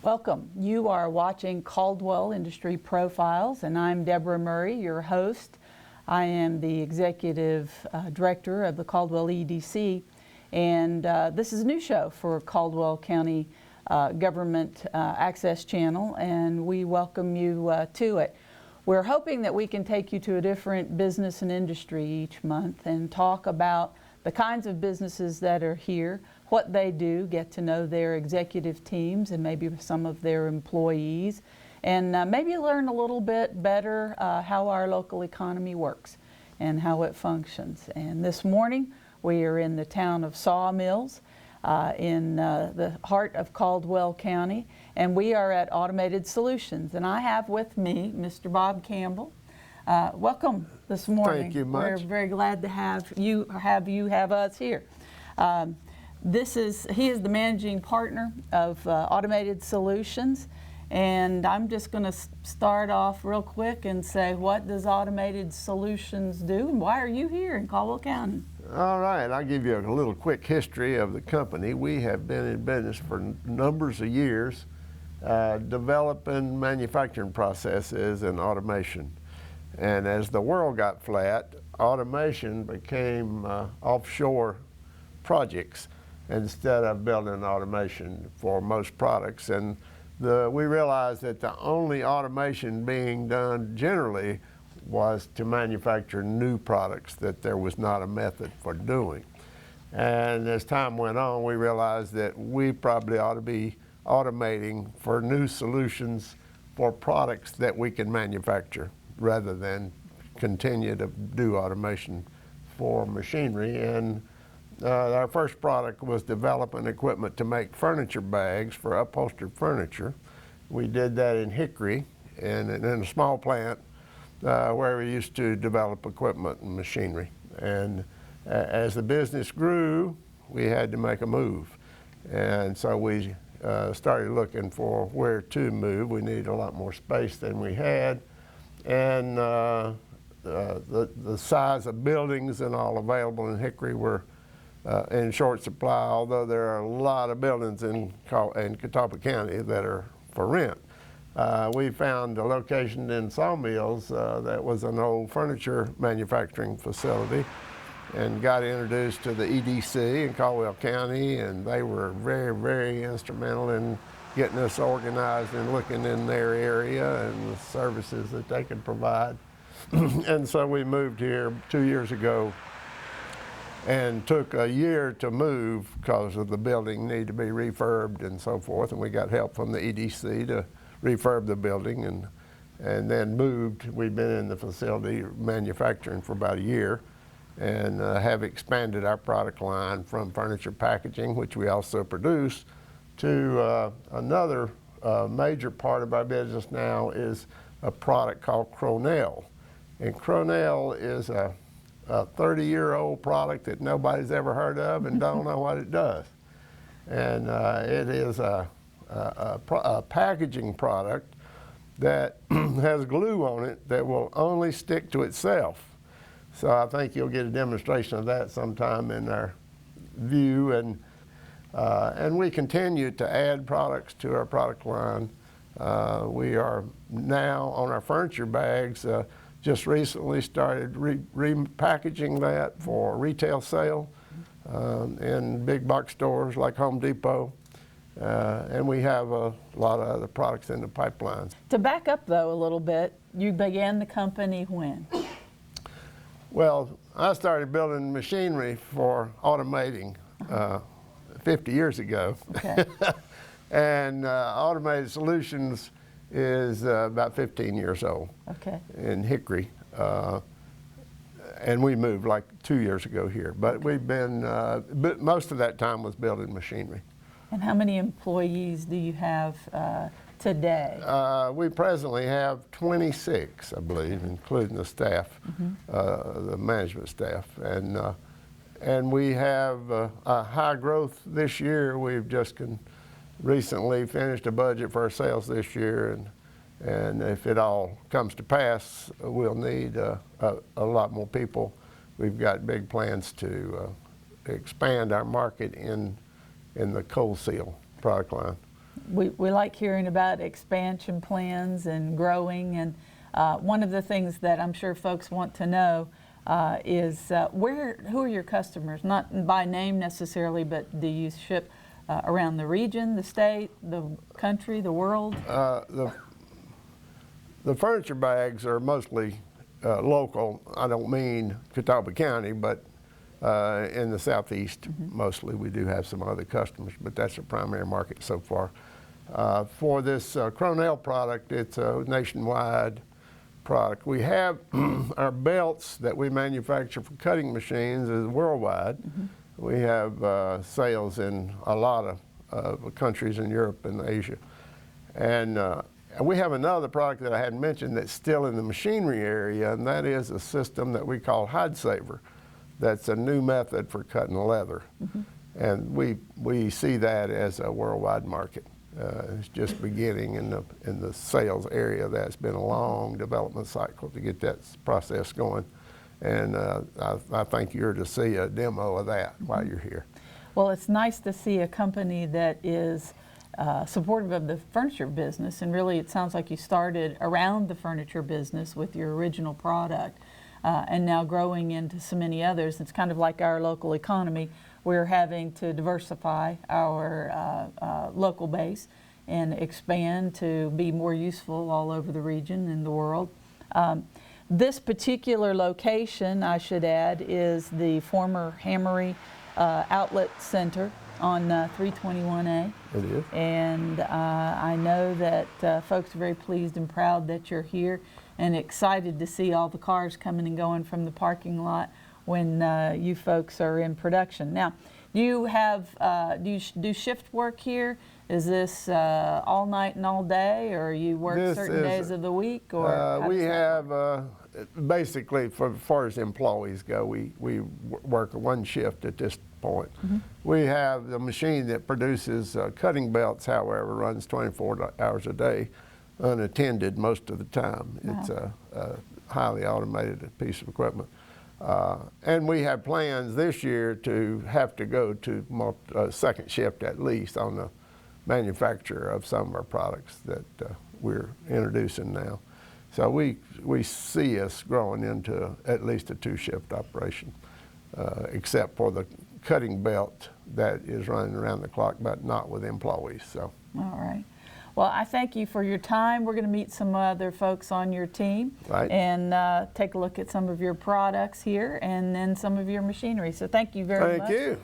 Welcome. You are watching Caldwell Industry Profiles, and I'm Deborah Murray, your host. I am the Executive Director of the Caldwell EDC, and this is a new show for Caldwell County Government Access Channel, and we welcome you to it. We're hoping that we can take you to a different business and industry each month and talk about the kinds of businesses that are here, what they do, get to know their executive teams and maybe some of their employees, and maybe learn a little bit better how our local economy works and how it functions. And this morning we are in the town of Sawmills in the heart of Caldwell County, and we are at Automated Solutions, and I have with me Mr. Bob Campbell. Welcome this morning. Thank you much. We're very glad to have us here. He is the managing partner of Automated Solutions, and I'm just going to start off real quick and say, what does Automated Solutions do, and why are you here in Caldwell County? All right, I'll give you a little quick history of the company. We have been in business for numbers of years, developing manufacturing processes and automation. And as the world got flat, automation became offshore projects instead of building automation for most products. And we realized that the only automation being done generally was to manufacture new products, that there was not a method for doing. And as time went on, we realized that we probably ought to be automating for new solutions for products that we can manufacture, rather than continue to do automation for machinery. And our first product was developing equipment to make furniture bags for upholstered furniture. We did that in Hickory and in a small plant where we used to develop equipment and machinery. And as the business grew, we had to make a move. And so we started looking for where to move. We needed a lot more space than we had. And the size of buildings and all available in Hickory were in short supply, although there are a lot of buildings in Catawba County that are for rent. We found a location in Sawmills that was an old furniture manufacturing facility, and got introduced to the EDC in Caldwell County, and they were very, very instrumental in getting us organized and looking in their area and the services that they could provide. And so we moved here 2 years ago, and took a year to move because of the building needed to be refurbed and so forth, and we got help from the EDC to refurb the building, and then moved. We've been in the facility manufacturing for about a year, and have expanded our product line from furniture packaging, which we also produce, to another major part of our business now is a product called Cronell. And Cronell is a 30-year-old product that nobody's ever heard of and don't know what it does. And it is a packaging product that has glue on it that will only stick to itself. So I think you'll get a demonstration of that sometime in our view. And we continue to add products to our product line. We are now on our furniture bags, just recently started repackaging that for retail sale in big box stores like Home Depot. And we have a lot of other products in the pipeline. To back up though a little bit, you began the company when? Well, I started building machinery for automating 50 years ago. Okay. And Automated Solutions is about 15 years old. Okay. In Hickory. And we moved like 2 years ago here. But we've been, most of that time was building machinery. And how many employees do you have today? We presently have 26, I believe, including the staff, the management staff. And we have a high growth this year. We've just recently finished a budget for our sales this year, and if it all comes to pass, we'll need a lot more people. We've got big plans to expand our market in the cold seal product line. We like hearing about expansion plans and growing, and one of the things that I'm sure folks want to know is who are your customers? Not by name necessarily, but do you ship around the region, the state, the country, the world? The furniture bags are mostly local. I don't mean Catawba County, but in the southeast mostly. We do have some other customers, but that's the primary market so far. For this Cronell product, it's a nationwide product. We have our belts that we manufacture for cutting machines is worldwide. We have sales in a lot of countries in Europe and Asia. And we have another product that I hadn't mentioned that's still in the machinery area, and that is a system that we call Hide Saver. That's a new method for cutting leather. And we see that as a worldwide market. It's just beginning in the sales area. That's been a long development cycle to get that process going. And I think you're to see a demo of that while you're here. Well, it's nice to see a company that is supportive of the furniture business, and really it sounds like you started around the furniture business with your original product and now growing into so many others. It's kind of like our local economy. We're having to diversify our local base and expand to be more useful all over the region and the world. This particular location, I should add, is the former Hammery Outlet Center on 321A. It is. And I know that folks are very pleased and proud that you're here and excited to see all the cars coming and going from the parking lot when you folks are in production. Now, you have, do you do shift work here? Is this all night and all day, or you work certain days of the week? Or we have, basically, for as far as employees go, we work one shift at this point. We have the machine that produces cutting belts, however, runs 24 hours a day, unattended most of the time. Wow. It's a highly automated piece of equipment. And we have plans this year to have to go to second shift at least on the manufacture of some of our products that we're introducing now. So we see us growing into at least a two-shift operation, except for the cutting belt that is running around the clock, but not with employees. So. All right. Well, I thank you for your time. We're going to meet some other folks on your team and take a look at some of your products here and then some of your machinery. So thank you very much. Thank you.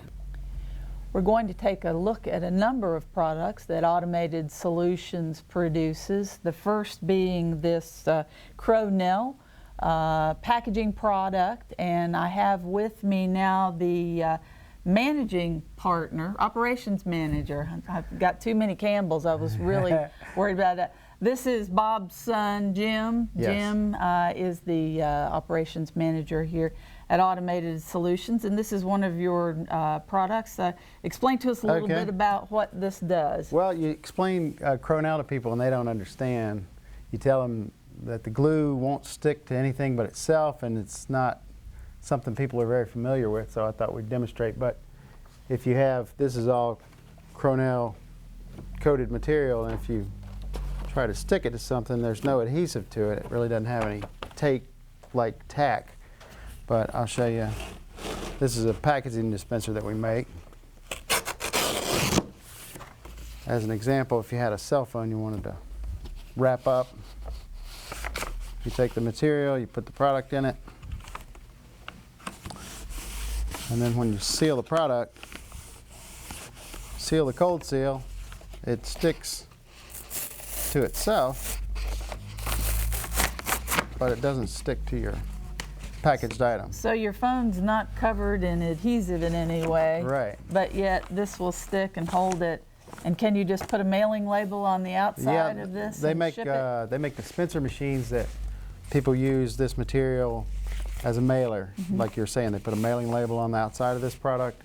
We're going to take a look at a number of products that Automated Solutions produces. The first being this Cronell packaging product, and I have with me now the managing partner, operations manager. I've got too many Campbells. I was really worried about that. This is Bob's son, Jim. Yes. Jim is the operations manager here at Automated Solutions, and this is one of your products. Explain to us a little bit about what this does. Well, you explain Cronell to people and they don't understand. You tell them that the glue won't stick to anything but itself, and it's not something people are very familiar with, so I thought we'd demonstrate. But if you have, this is all Cronell coated material, and if you try to stick it to something, there's no adhesive to it. It really doesn't have any tape-like tack. But I'll show you. This is a packaging dispenser that we make. As an example, if you had a cell phone you wanted to wrap up, you take the material, you put the product in it, and then when you seal the product, seal the cold seal, it sticks to itself, but it doesn't stick to your packaged item. So your phone's not covered in adhesive in any way, right? But yet this will stick and hold it. And can you just put a mailing label on the outside of this? They make dispenser machines that people use this material as a mailer, like you're saying. They put a mailing label on the outside of this product.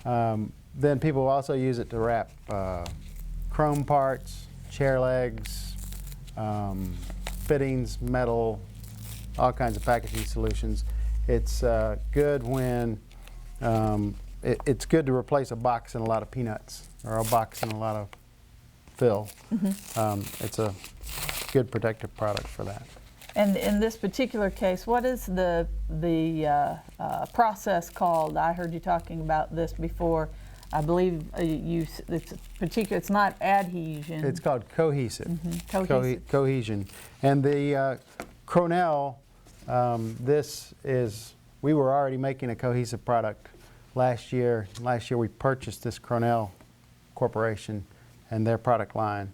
Then people also use it to wrap chrome parts, chair legs, fittings, metal, all kinds of packaging solutions. It's good when it's good to replace a box and a lot of peanuts, or a box and a lot of fill. It's a good protective product for that. And in this particular case, what is the process called? I heard you talking about this before. I believe it's not adhesion. It's called cohesive. Cohesion. And the Cronell, we were already making a cohesive product last year. Last year we purchased this Cronell Corporation and their product line.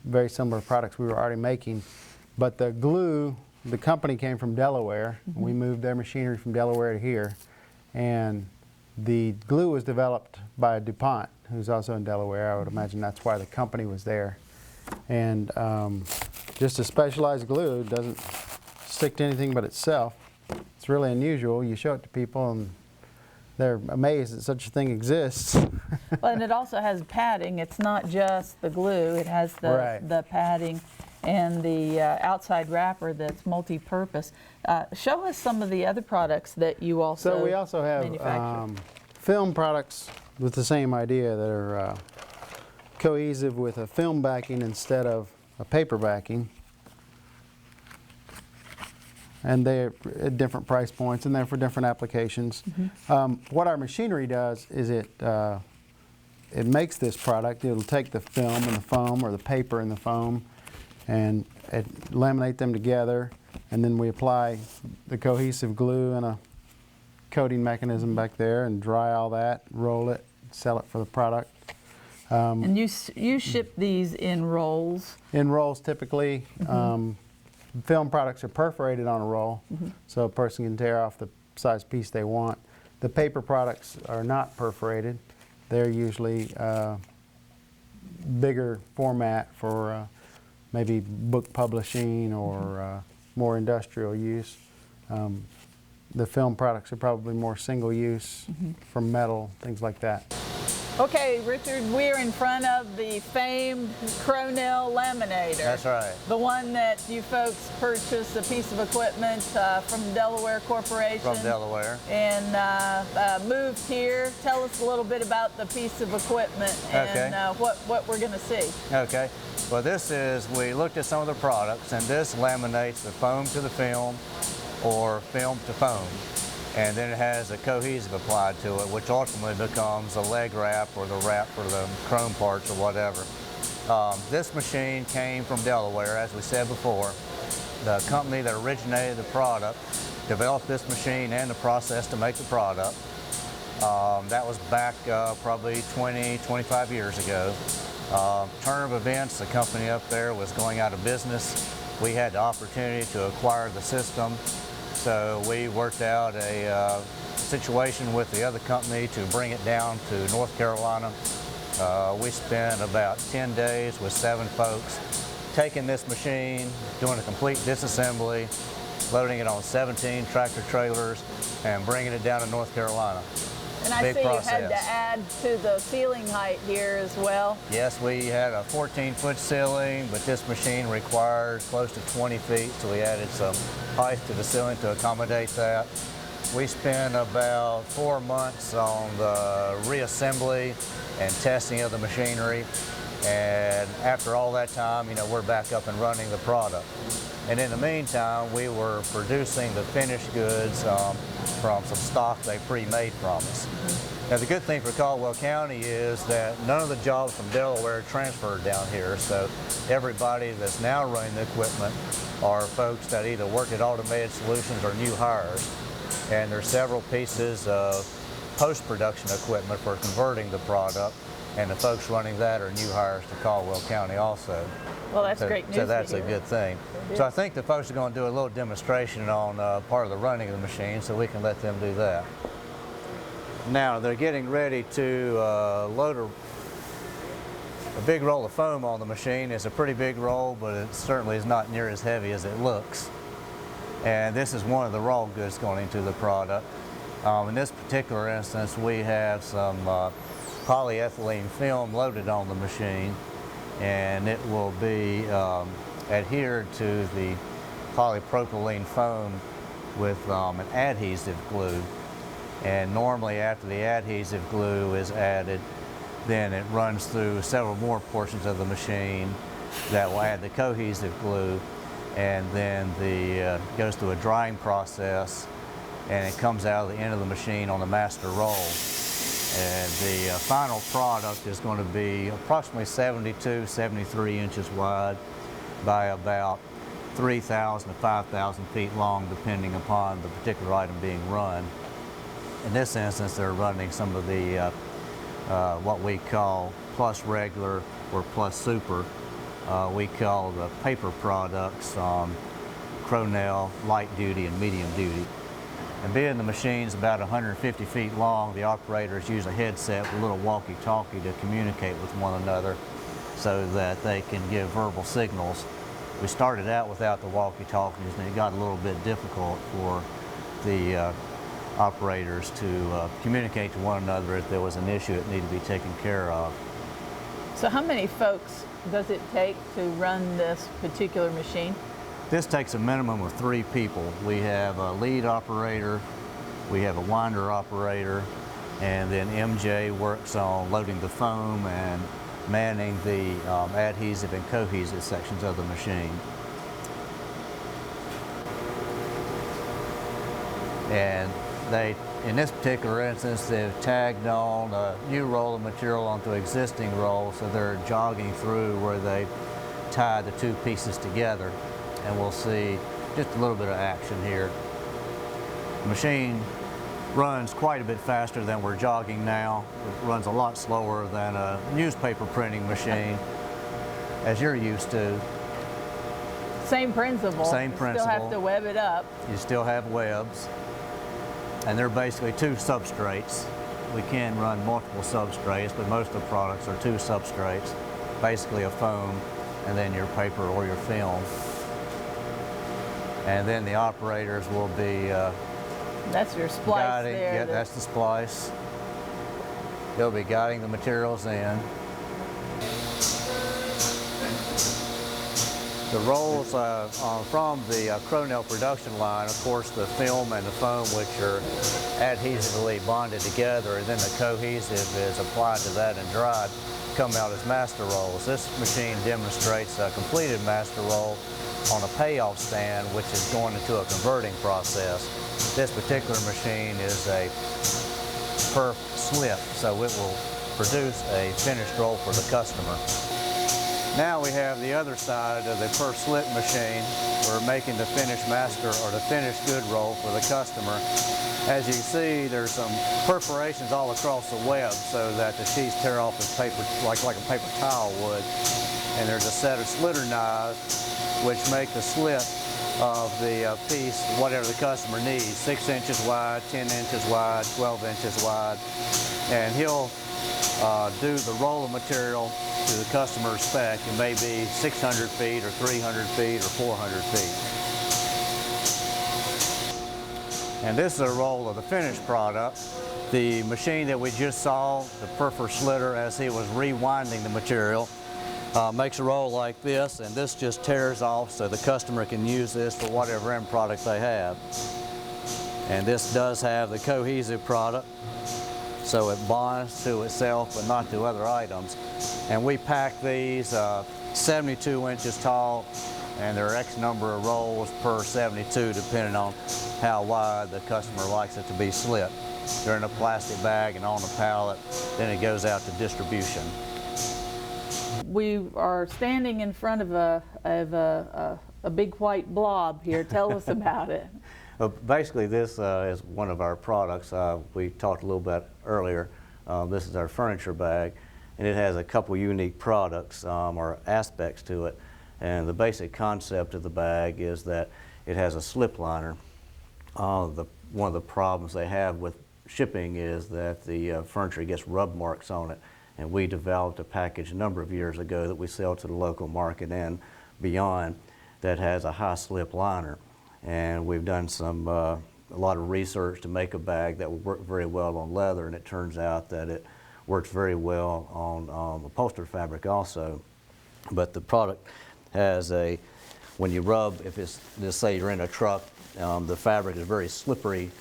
Very similar products we were already making. But the glue, the company came from Delaware. We moved their machinery from Delaware to here. And the glue was developed by DuPont, who's also in Delaware. I would imagine that's why the company was there. And just a specialized glue, it doesn't stick to anything but itself. It's really unusual. You show it to people and they're amazed that such a thing exists. Well, and it also has padding. It's not just the glue. It has the padding and the outside wrapper that's multi-purpose. Show us some of the other products that you also So we also have film products with the same idea that are cohesive with a film backing instead of a paper backing. And they're at different price points and they're for different applications. What our machinery does is it makes this product. It'll take the film and the foam, or the paper and the foam, and laminate them together, and then we apply the cohesive glue and a coating mechanism back there and dry all that, roll it, sell it for the product. And you ship these in rolls? In rolls typically. Film products are perforated on a roll, so a person can tear off the size piece they want. The paper products are not perforated. They're usually bigger format for maybe book publishing or more industrial use. The film products are probably more single use from metal, things like that. Okay, Richard, we're in front of the famed Cronell laminator. That's right. The one that you folks purchased a piece of equipment from Delaware Corporation. From Delaware. And moved here. Tell us a little bit about the piece of equipment and what we're going to see. Okay. Well, we looked at some of the products, and this laminates the foam to the film or film to foam. And then it has a cohesive applied to it, which ultimately becomes a leg wrap or the wrap for the chrome parts or whatever. This machine came from Delaware, as we said before. The company that originated the product developed this machine and the process to make the product. That was back probably 20, 25 years ago. Turn of events, the company up there was going out of business. We had the opportunity to acquire the system. So we worked out a situation with the other company to bring it down to North Carolina. We spent about 10 days with 7 folks taking this machine, doing a complete disassembly, loading it on 17 tractor trailers, and bringing it down to North Carolina. And I see you had to add to the ceiling height here as well. Yes, we had a 14-foot ceiling, but this machine required close to 20 feet, so we added some height to the ceiling to accommodate that. We spent about 4 months on the reassembly and testing of the machinery, and after all that time, we're back up and running the product. And in the meantime, we were producing the finished goods from some stock they pre-made from us. Now, the good thing for Caldwell County is that none of the jobs from Delaware transferred down here, so everybody that's now running the equipment are folks that either work at Automated Solutions or new hires. And there's several pieces of post-production equipment for converting the product, and the folks running that are new hires to Caldwell County also. Well, that's great news. So that's a good thing. So I think the folks are going to do a little demonstration on part of the running of the machine, so we can let them do that. Now they're getting ready to load a big roll of foam on the machine. It's a pretty big roll, but it certainly is not near as heavy as it looks. And this is one of the raw goods going into the product. In this particular instance, we have some polyethylene film loaded on the machine, and it will be adhered to the polypropylene foam with an adhesive glue. And normally after the adhesive glue is added, Then it runs through several more portions of the machine that will add the cohesive glue, and then goes through a drying process, and it comes out of the end of the machine on the master roll. And the final product is going to be approximately 72, 73 inches wide by about 3,000 to 5,000 feet long, depending upon the particular item being run. In this instance, they're running some of the what we call plus regular or plus super. We call the paper products Cronell, light duty and medium duty. And being the machine's about 150 feet long, the operators use a headset with a little walkie-talkie to communicate with one another so that they can give verbal signals. We started out without the walkie-talkies, and it got a little bit difficult for the operators to communicate to one another if there was an issue that needed to be taken care of. So how many folks does it take to run this particular machine? This takes a minimum of 3 people. We have a lead operator, we have a winder operator, and then MJ works on loading the foam and manning the adhesive and cohesive sections of the machine. And in this particular instance, they've tagged on a new roll of material onto existing roll, so they're jogging through where they tie the 2 pieces together. And we'll see just a little bit of action here. The machine runs quite a bit faster than we're jogging now. It runs a lot slower than a newspaper printing machine, as you're used to. Same principle. Same You principle. still have to web it up. You still have webs, and they're basically 2 substrates. We can run multiple substrates, but most of the products are 2 substrates, basically a foam and then your paper or your film. And then the operators will be That's your splice guiding. there. Yeah, that's the splice. They'll be guiding the materials in. The rolls from the Cronell production line, of course, the film and the foam, which are adhesively bonded together, and then the cohesive is applied to that and dried, come out as master rolls. This machine demonstrates a completed master roll on a payoff stand, which is going into a converting process. This particular machine is a perf slip, so it will produce a finished roll for the customer. Now we have the other side of the perf slip machine. We're making the finished master or the finished good roll for the customer. As you can see, there's some perforations all across the web so that the sheets tear off as paper, like a paper towel would. And there's a set of slitter knives which make the slit of the piece whatever the customer needs, 6 inches wide, 10 inches wide, 12 inches wide. And he'll do the roll of material to the customer's spec. It may be 600 feet or 300 feet or 400 feet. And this is a roll of the finished product. The machine that we just saw, the perfor slitter, as he was rewinding the material, makes a roll like this, and this just tears off so the customer can use this for whatever end product they have. And this does have the cohesive product, so it bonds to itself but not to other items. And we pack these 72 inches tall, and there are X number of rolls per 72 depending on how wide the customer likes it to be slit. They're in a plastic bag and on a pallet, then it goes out to distribution. We are standing in front of a big white blob here. Tell us about it. Well, basically, this is one of our products. We talked a little bit earlier. This is our furniture bag, and it has a couple unique products or aspects to it. And the basic concept of the bag is that it has a slip liner. One of the problems they have with shipping is that the furniture gets rub marks on it. And we developed a package a number of years ago that we sell to the local market and beyond that has a high slip liner. And we've done a lot of research to make a bag that will work very well on leather, and it turns out that it works very well on upholstered fabric also. But the product has when you rub, if it's, let's say you're in a truck, the fabric is very slippery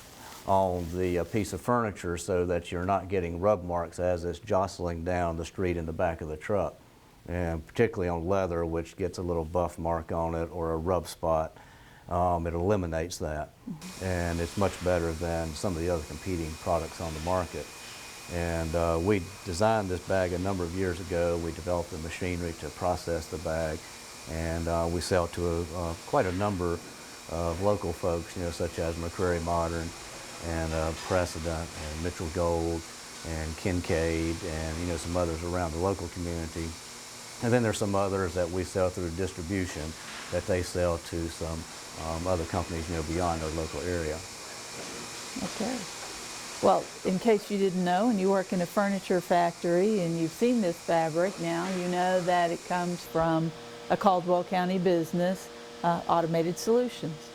on the piece of furniture so that you're not getting rub marks as it's jostling down the street in the back of the truck. And particularly on leather, which gets a little buff mark on it or a rub spot, it eliminates that. And it's much better than some of the other competing products on the market. And we designed this bag a number of years ago. We developed the machinery to process the bag, and we sell to quite a number of local folks, such as McCreary Modern and Precedent and Mitchell Gold and Kincaid and some others around the local community. And then there's some others that we sell through distribution that they sell to some other companies beyond our local area. Okay. Well, in case you didn't know, and you work in a furniture factory and you've seen this fabric now, you know that it comes from a Caldwell County business, Automated Solutions.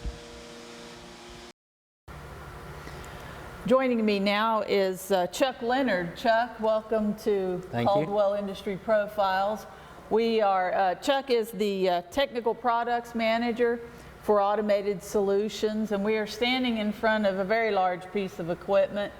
Joining me now is Chuck Leonard. Chuck, welcome to Thank Caldwell Industry Profiles. We are, Chuck is the Technical Products Manager for Automated Solutions, and we are standing in front of a very large piece of equipment.